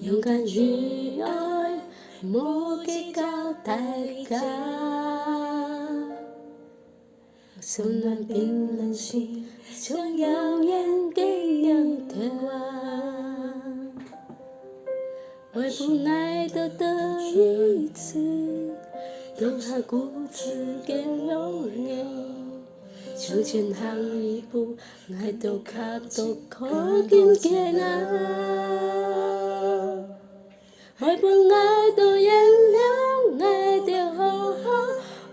勇敢去愛，冇計較代價。溫暖冰冷心，像遙遠的陽光。愛不愛的的一次，用它固執嘅容顏。向前行一步，愛到卡到可見嘅那。愛不愛的原諒，愛的好好，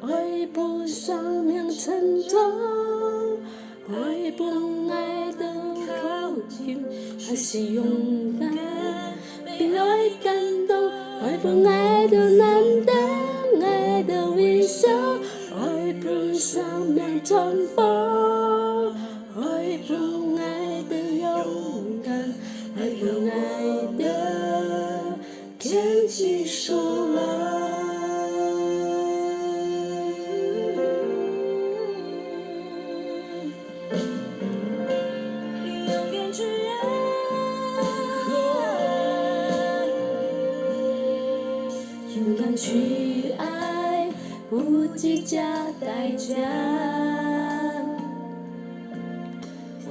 愛不上面沉重，愛不愛的靠近，還是勇敢比愛感動，愛不愛的難等，愛的微笑，愛不上面衝鋒，愛不愛的勇敢，愛不愛的牽起手來。勇敢去愛，不計較代價。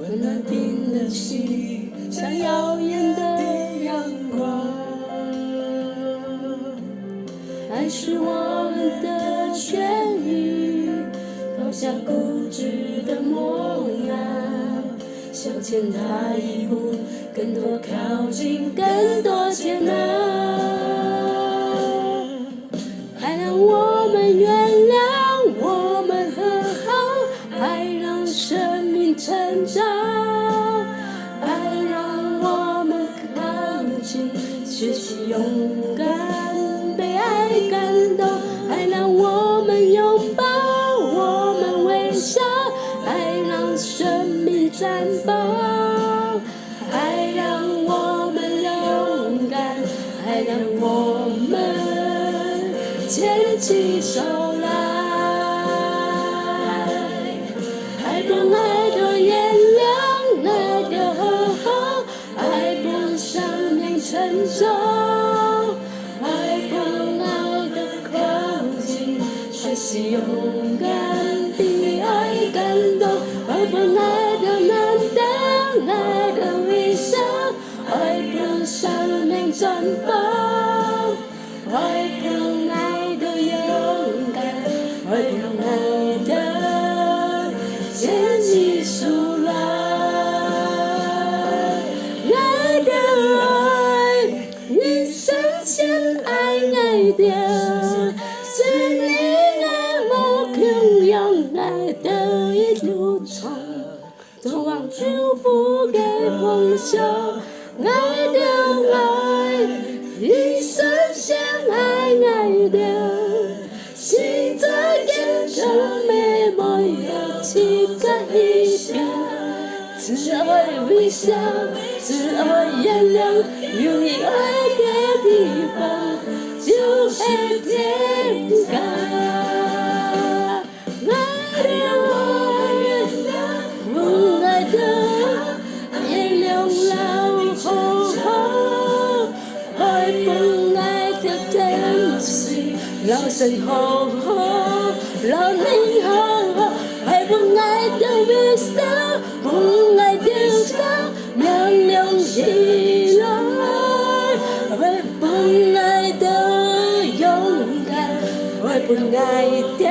溫暖冰的心，像耀眼的陽光。愛是我們的權利，放下固執的模樣，向前踏一步，更多靠近，更多接納。愛讓我們原諒，我們和好，愛讓生命成長，愛讓我們靠近，學習勇敢，被愛感動，愛讓我們擁抱，我們微笑，愛讓生命綻放，愛讓我們勇敢，愛讓我們牽起手來。愛不愛的原諒，愛的好好，愛不上面沉重，愛不愛的靠近，學習勇敢比愛感動，愛不愛的難等，愛的微笑，愛不上面綻放，愛不愛的勇敢，愛不愛的牽起手來。愛的愛，你深陷愛的，是你愛我平庸愛的一路衝，通往祝福給夢想。愛的愛，你深陷愛的，心在變成美夢有期待一邊，只愛微笑，只愛原諒，有你愛的地方就會天堂。愛的愛原諒，不愛的原諒老後，愛不愛的珍惜，老身後，老年後，愛不愛的微笑，不愛的笑，명령起來，愛不愛的勇敢，愛不愛的